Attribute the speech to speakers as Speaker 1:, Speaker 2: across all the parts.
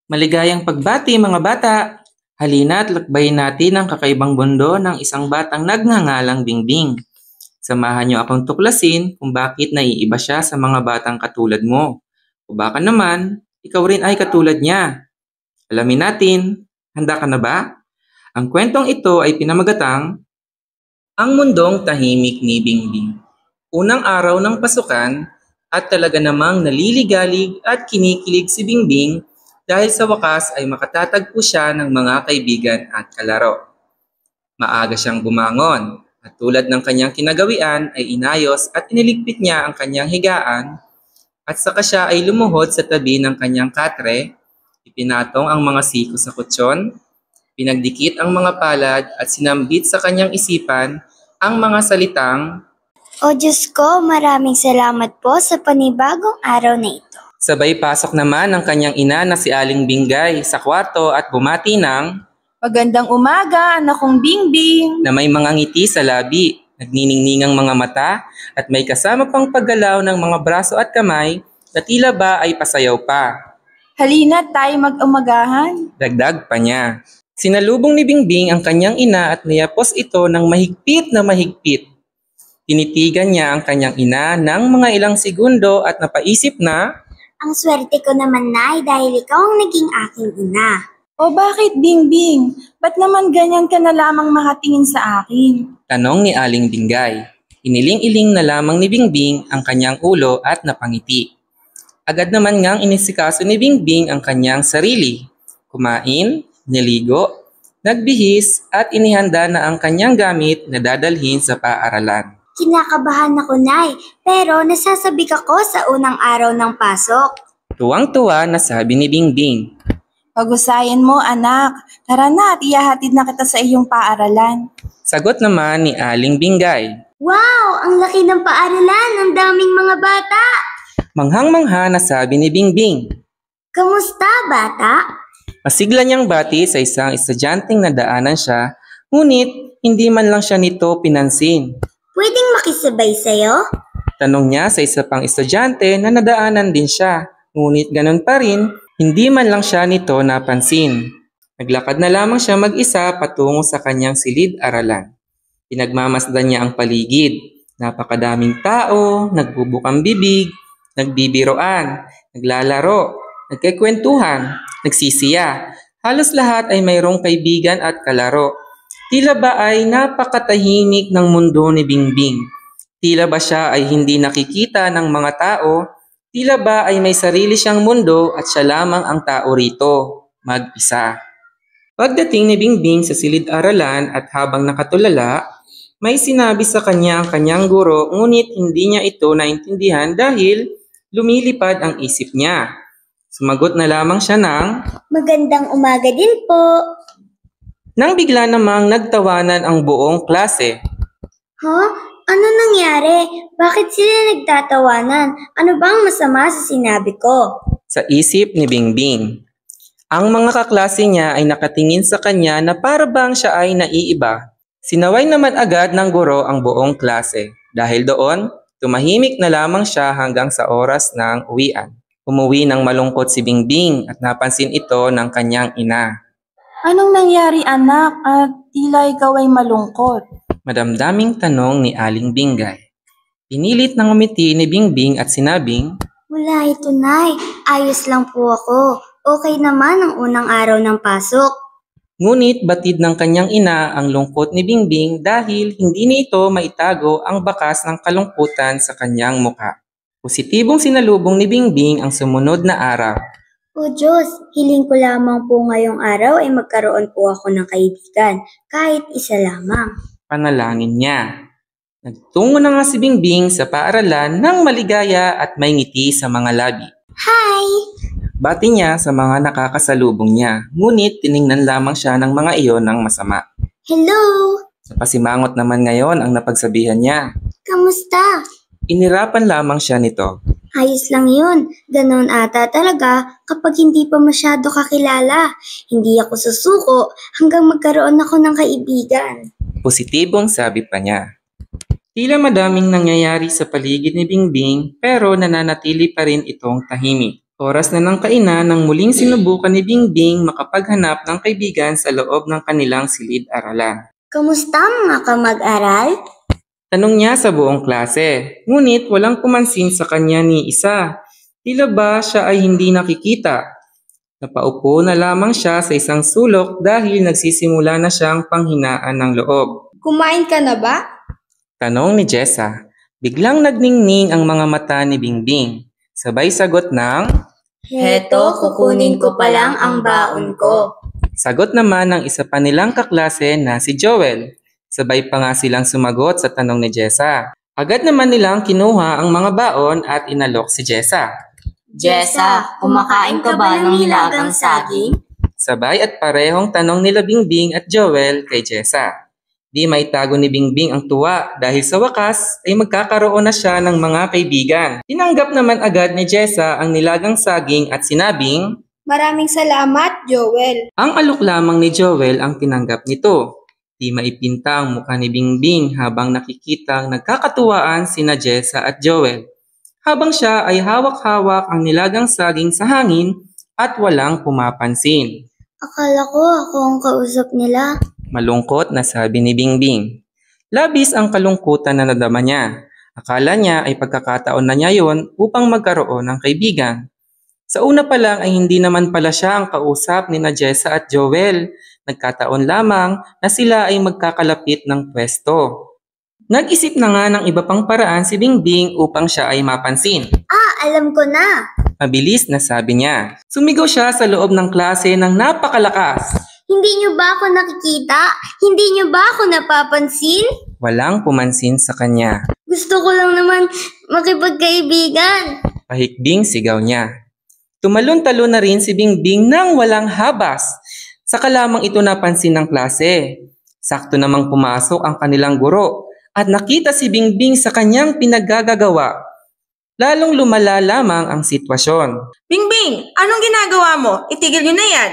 Speaker 1: Maligayang pagbati mga bata! Halina't lakbayin natin ang kakaibang mundo ng isang batang nagngangalang Bingbing. Samahan niyo akong tuklasin kung bakit naiiba siya sa mga batang katulad mo. O baka naman, ikaw rin ay katulad niya. Alamin natin, handa ka na ba? Ang kwentong ito ay pinamagatang Ang Mundong Tahimik ni Bingbing. Unang araw ng pasukan at talaga namang naliligalig at kinikilig si Bingbing dahil sa wakas ay makatatagpo siya ng mga kaibigan at kalaro. Maaga siyang bumangon at tulad ng kanyang kinagawian ay inayos at iniligpit niya ang kanyang higaan at saka siya ay lumuhod sa tabi ng kanyang katre, ipinatong ang mga siko sa kutsyon, pinagdikit ang mga palad at sinambit sa kanyang isipan ang mga salitang,
Speaker 2: O Diyos ko, maraming salamat po sa panibagong araw na ito.
Speaker 1: sabay pasok naman ng kanyang ina na si Aling Binggay sa kwarto at bumati ng
Speaker 3: Magandang umaga, anak kong Bingbing.
Speaker 1: na may mga ngiti sa labi, nagniningningang mga mata at may kasama pang paggalaw ng mga braso at kamay na tila ba ay pasayaw pa.
Speaker 3: Halina tayo mag-umagahan.
Speaker 1: Dagdag pa niya. Sinalubong ni Bingbing ang kanyang ina at niyapos ito ng mahigpit na mahigpit. Tinitigan niya ang kanyang ina ng mga ilang segundo at napaisip na,
Speaker 2: Ang swerte ko naman, Nay, dahil ikaw ang naging aking ina.
Speaker 3: O bakit, Bingbing? Ba't naman ganyan ka na lamang makatingin sa akin?
Speaker 1: tanong ni Aling Binggay. Iniling-iling na lamang ni Bingbing ang kanyang ulo at napangiti. Agad naman ngang inisikaso ni Bingbing ang kanyang sarili. Kumain, niligo, nagbihis at inihanda na ang kanyang gamit na dadalhin sa paaralan.
Speaker 2: Kinakabahan ako, Nay, pero nasasabik ako sa unang araw ng pasok.
Speaker 1: Tuwang-tuwa na sabi ni Bingbing.
Speaker 3: Pag-usayan mo, anak. Tara na at ihahatid na kita sa iyong paaralan.
Speaker 1: Sagot naman ni Aling Binggay.
Speaker 2: Wow! Ang laki ng paaralan! Ang daming mga bata!
Speaker 1: Manghang-mangha na sabi ni Bingbing.
Speaker 2: Kamusta, bata?
Speaker 1: Masigla niyang bati sa isang estudyanteng nadaanan siya, ngunit hindi man lang siya nito pinansin.
Speaker 2: Pwedeng makisabay sa'yo?
Speaker 1: Tanong niya sa isa pang estudyante na nadaanan din siya, ngunit ganun pa rin, hindi man lang siya nito napansin. Naglakad na lamang siya mag-isa patungo sa kanyang silid-aralan. Pinagmamasdan niya ang paligid. Napakadaming tao, nagbubukang bibig, nagbibiroan, naglalaro, nagkikwentuhan, nagsisiya. Halos lahat ay mayroong kaibigan at kalaro. Tila ba ay napakatahimik ng mundo ni Bingbing? Tila ba siya ay hindi nakikita ng mga tao? Tila ba ay may sarili siyang mundo at siya lamang ang tao rito, mag-isa? Pagdating ni Bingbing sa silid-aralan at habang nakatulala, may sinabi sa kanya ang kanyang guro ngunit hindi niya ito naintindihan dahil lumilipad ang isip niya. Sumagot na lamang siya ng,
Speaker 2: Magandang umaga din po.
Speaker 1: nang bigla namang nagtawanan ang buong klase.
Speaker 2: Ha? Ano nangyari? Bakit sila nagtatawanan? Ano bang masama sa sinabi ko?
Speaker 1: Sa isip ni Bingbing. Ang mga kaklase niya ay nakatingin sa kanya na para bang siya ay naiiba. Sinaway naman agad ng guro ang buong klase. Dahil doon, tumahimik na lamang siya hanggang sa oras ng uwian. Umuwi ng malungkot si Bingbing at napansin ito ng kanyang ina.
Speaker 3: Anong nangyari, anak? At tila ikaw ay malungkot.
Speaker 1: Madamdaming tanong ni Aling Binggay. Pinilit ng ngumiti ni Bingbing at sinabing,
Speaker 2: Wala ito, Nay. Ayos lang po ako. Okay naman ang unang araw ng pasok.
Speaker 1: ngunit batid ng kanyang ina ang lungkot ni Bingbing dahil hindi nito maitago ang bakas ng kalungkutan sa kanyang mukha. Positibong sinalubong ni Bingbing ang sumunod na araw.
Speaker 2: O Diyos, hiling ko lamang po ngayong araw ay magkaroon po ako ng kaibigan, kahit isa lamang.
Speaker 1: Panalangin niya. Nagtungo na nga si Bingbing sa paaralan ng maligaya at may ngiti sa mga labi.
Speaker 2: Hi!
Speaker 1: Bati niya sa mga nakakasalubong niya, ngunit tiningnan lamang siya ng mga iyon ng masama.
Speaker 2: Hello!
Speaker 1: Napasimangot naman ngayon ang napagsabihan niya.
Speaker 2: Kamusta?
Speaker 1: Inirapan lamang siya nito.
Speaker 2: Ayos lang yun. Ganon ata talaga kapag hindi pa masyado kakilala. Hindi ako susuko hanggang magkaroon ako ng kaibigan.
Speaker 1: Positibong sabi pa niya. Tila madaming nangyayari sa paligid ni Bingbing pero nananatili pa rin itong tahimik. Oras na ng kainan nang muling sinubukan ni Bingbing makapaghanap ng kaibigan sa loob ng kanilang silid-aralan.
Speaker 2: Kamusta mga kamag-aral?
Speaker 1: Tanong niya sa buong klase, ngunit walang pumansin sa kanya ni isa. Tila ba siya ay hindi nakikita? Napaupo na lamang siya sa isang sulok dahil nagsisimula na siyang panghinaan ng loob.
Speaker 2: Kumain ka na ba?
Speaker 1: Tanong ni Jessa. Biglang nagningning ang mga mata ni Bingbing. Sabay sagot ng,
Speaker 2: Heto, kukunin ko pa lang ang baon ko.
Speaker 1: sagot naman ng isa pa nilang kaklase na si Joel. Sabay pa nga silang sumagot sa tanong ni Jessa. Agad naman nilang kinuha ang mga baon at inalok si Jessa.
Speaker 2: Jessa, kumakain ka ba ng nilagang saging?
Speaker 1: Sabay at parehong tanong nila Bingbing at Joel kay Jessa. Di maitago ni Bingbing ang tuwa dahil sa wakas ay magkakaroon na siya ng mga kaibigan. Tinanggap naman agad ni Jessa ang nilagang saging at sinabing,
Speaker 2: Maraming salamat, Joel.
Speaker 1: ang alok lamang ni Joel ang tinanggap nito. Di maipinta ang mukha ni Bingbing habang nakikitang nagkakatuwaan sina Jessa at Joel. Habang siya ay hawak-hawak ang nilagang saging sa hangin at walang pumapansin.
Speaker 2: Akala ko ako ang kausap nila.
Speaker 1: Malungkot na sabi ni Bingbing. Labis ang kalungkutan na nadama niya. Akala niya ay pagkakataon na niya yon upang magkaroon ng kaibigan. Sa una pa lang ay hindi naman pala siya ang kausap ni na Jessa at Joel. Nagkataon lamang na sila ay magkakalapit ng pwesto. Nag-isip na nga ng iba pang paraan si Bingbing upang siya ay mapansin.
Speaker 2: Alam ko na.
Speaker 1: Mabilis na sabi niya. Sumigaw siya sa loob ng klase ng napakalakas.
Speaker 2: Hindi niyo ba ako nakikita? Hindi niyo ba ako napapansin?
Speaker 1: Walang pumansin sa kanya.
Speaker 2: Gusto ko lang naman makipagkaibigan.
Speaker 1: Pahikbing sigaw niya. Tumalon-talon na rin si Bingbing nang walang habas. Saka lamang ito napansin ng klase. Sakto namang pumasok ang kanilang guro at nakita si Bingbing sa kanyang pinaggagawa. Lalong lumala lamang ang sitwasyon.
Speaker 3: Bingbing, anong ginagawa mo? Itigil nyo na yan.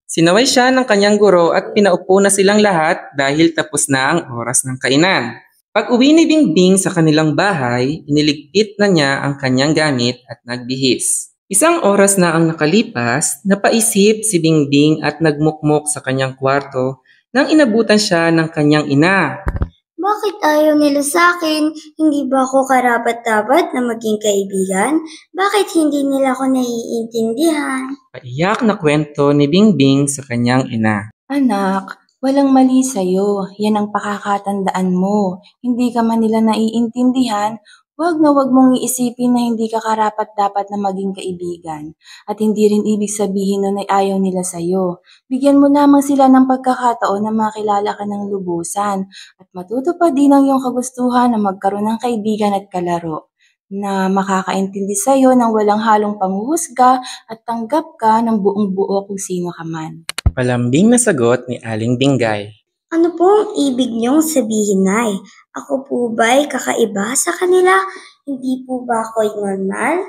Speaker 1: Sinaway siya ng kanyang guro at pinaupo na silang lahat dahil tapos na ang oras ng kainan. Pag uwi ni Bingbing sa kanilang bahay, iniligpit na niya ang kanyang gamit at nagbihis. Isang oras na ang nakalipas, napaisip si Bingbing at nagmukmok sa kanyang kwarto nang inabutan siya ng kanyang ina.
Speaker 2: Bakit ayaw nila sa akin? Hindi ba ako karapat-dapat na maging kaibigan? Bakit hindi nila ako naiintindihan?
Speaker 1: Paiyak na kwento ni Bingbing sa kanyang ina.
Speaker 3: Anak, walang mali sa'yo. Yan ang pakakatandaan mo. Hindi ka man nila naiintindihan, wag na wag mong iisipin na hindi ka karapat-dapat na maging kaibigan. At hindi rin ibig sabihin na ayaw nila sa'yo. Bigyan mo lamang sila ng pagkakataon na makilala ka ng lubusan at matuto pa din ang iyong kagustuhan na magkaroon ng kaibigan at kalaro na makakaintindi sa'yo ng walang halong panghuhusga at tanggap ka ng buong buo kung sino ka man.
Speaker 1: Palambing na sagot ni Aling Binggay.
Speaker 2: Ano pong ibig niyong sabihin, Nay? Ako po ba'y kakaiba sa kanila? Hindi po ba ako'y normal?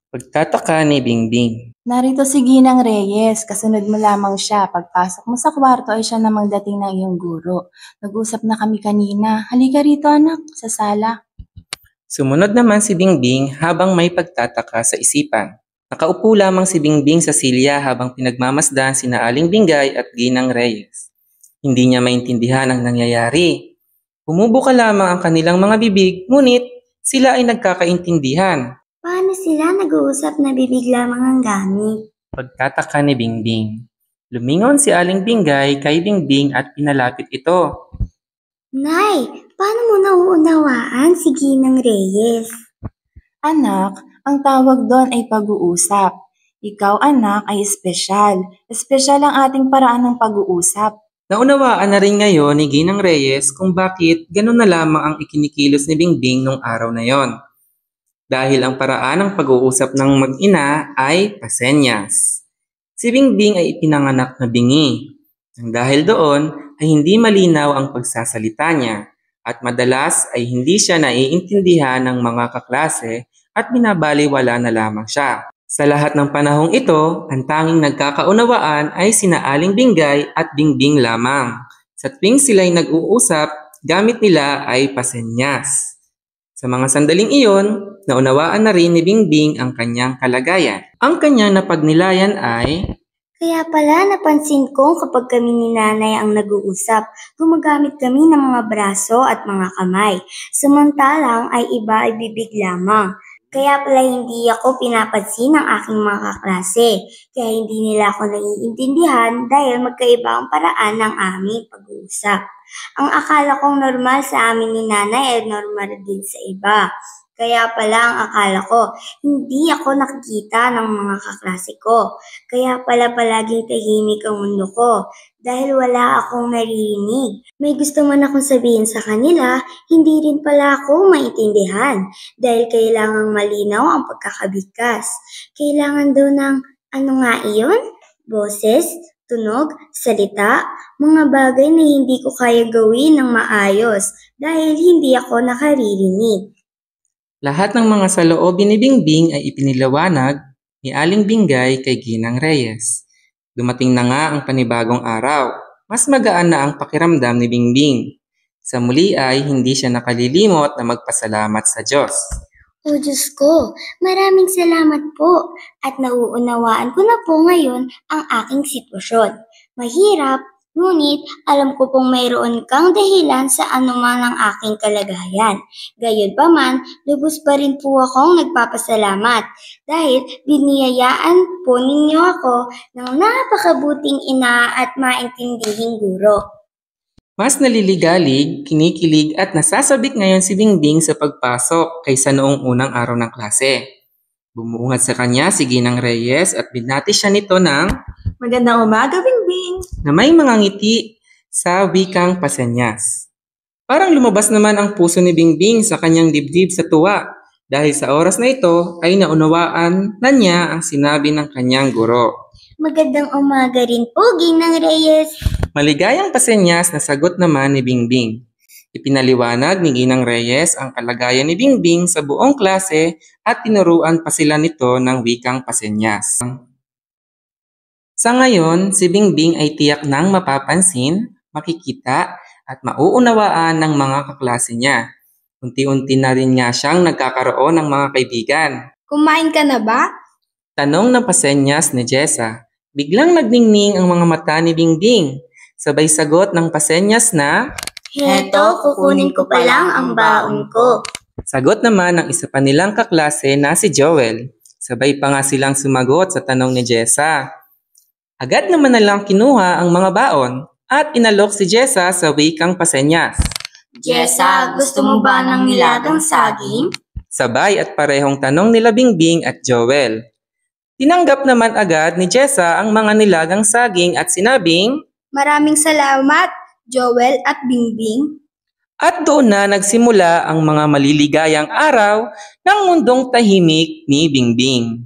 Speaker 1: Pagtataka ni Bingbing.
Speaker 3: Narito si Ginang Reyes, kasunod mo lamang siya. Pagpasok mo sa kwarto ay siya namang dating ng iyong guro. Nag-usap na kami kanina. Halika rito anak, sa sala.
Speaker 1: Sumunod naman si Bingbing habang may pagtataka sa isipan. Nakaupo lamang si Bingbing sa silya habang pinagmamasdan sina Aling Binggay at Ginang Reyes. Hindi niya maintindihan ang nangyayari. Humubuka lamang ang kanilang mga bibig, ngunit sila ay nagkakaintindihan.
Speaker 2: Paano sila nag-uusap na bibig lamang ang gamit?
Speaker 1: Pagtataka ni Bingbing. Lumingon si Aling Binggay kay Bingbing at pinalapit ito.
Speaker 2: Nay, paano mo nauunawaan si Ginang Reyes?
Speaker 3: Anak, ang tawag doon ay pag-uusap. Ikaw anak ay espesyal. Espesyal ang ating paraan ng pag-uusap.
Speaker 1: Naunawaan na rin ngayon ni Ginang Reyes kung bakit ganun na lamang ang ikinikilos ni Bingbing nung araw na yon. Dahil ang paraan ng pag-uusap ng mag-ina ay pasenyas. Si Bingbing ay ipinanganak na bingi. Nang dahil doon ay hindi malinaw ang pagsasalita niya at madalas ay hindi siya naiintindihan ng mga kaklase at binabaliwala na lamang siya. Sa lahat ng panahong ito, ang tanging nagkakaunawaan ay sina Aling Binggay at Bingbing lamang. Sa tuwing sila'y nag-uusap, gamit nila ay pasenyas. Sa mga sandaling iyon, naunawaan na rin ni Bingbing ang kanyang kalagayan. Ang kanyang napagnilayan ay,
Speaker 2: Kaya pala napansin ko kapag kami ni nanay ang nag-uusap, gumagamit kami ng mga braso at mga kamay. Samantalang ay iba ay bibig lamang. Kaya pala hindi ako pinapansin ng aking mga kaklase. Kaya hindi nila ako naiintindihan dahil magkaiba ang paraan ng aming pag-uusap. Ang akala kong normal sa amin ni nanay ay normal din sa iba. Kaya pala ang akala ko, hindi ako nakikita ng mga kaklase ko. Kaya pala palaging tahimik ang mundo ko dahil wala akong naririnig. May gusto man akong sabihin sa kanila, hindi rin pala ako maintindihan dahil kailangang malinaw ang pagkakabigkas. Kailangan daw ng ano nga iyon? Boses, tunog, salita, mga bagay na hindi ko kaya gawin ng maayos dahil hindi ako nakaririnig.
Speaker 1: lahat ng mga saloobin ni Bingbing ay ipinilawanag ni Aling Bingay kay Ginang Reyes. Dumating na nga ang panibagong araw. Mas magaan na ang pakiramdam ni Bingbing. Sa muli ay hindi siya nakalilimot na magpasalamat sa Diyos.
Speaker 2: O Diyos ko, maraming salamat po at nauunawaan ko na po ngayon ang aking sitwasyon. Mahirap, ngunit alam ko pong mayroon kang dahilan sa anuman ang aking kalagayan. Gayunpaman, lubos pa rin po akong nagpapasalamat dahil biniyayaan po ninyo ako ng napakabuting ina at maintindihing guro.
Speaker 1: Mas naliligalig, kinikilig at nasasabik ngayon si Bingbing sa pagpasok kaysa noong unang araw ng klase. Bumuungad sa kanya si Ginang Reyes at binati siya nito ng
Speaker 3: Magandang umaga, Bingbing!
Speaker 1: na may mga ngiti sa wikang Pasenyas. Parang lumabas naman ang puso ni Bingbing sa kanyang dibdib sa tuwa dahil sa oras na ito ay naunawaan na niya ang sinabi ng kanyang guro.
Speaker 2: Magandang umaga rin po, Ginang Reyes.
Speaker 1: Maligayang pasenyas na sagot naman ni Bingbing. Ipinaliwanag ni Ginang Reyes ang kalagayan ni Bingbing sa buong klase at tinuruan pa sila nito ng wikang pasenyas. Sa ngayon, si Bingbing ay tiyak nang mapapansin, makikita at mauunawaan ng mga kaklase niya. Unti-unti na rin nga siyang nagkakaroon ng mga kaibigan.
Speaker 2: Kumain ka na ba?
Speaker 1: Tanong ng pasenyas ni Jessa. Biglang nagningning ang mga mata ni Bingbing. Sabay sagot ng pasenyas na,
Speaker 2: Heto, kukunin ko pa lang ang baon ko.
Speaker 1: sagot naman ng isa pa nilang kaklase na si Joel. Sabay pa nga silang sumagot sa tanong ni Jessa. Agad naman na lang kinuha ang mga baon at inalok si Jessa sa wikang pasenyas.
Speaker 2: Jessa, gusto mo ba ng nilagang saging?
Speaker 1: Sabay at parehong tanong nila Bingbing at Joel. Tinanggap naman agad ni Jessa ang mga nilagang saging at sinabing,
Speaker 2: Maraming salamat, Joel at Bingbing.
Speaker 1: at doon na nagsimula ang mga maliligayang araw ng mundong tahimik ni Bingbing.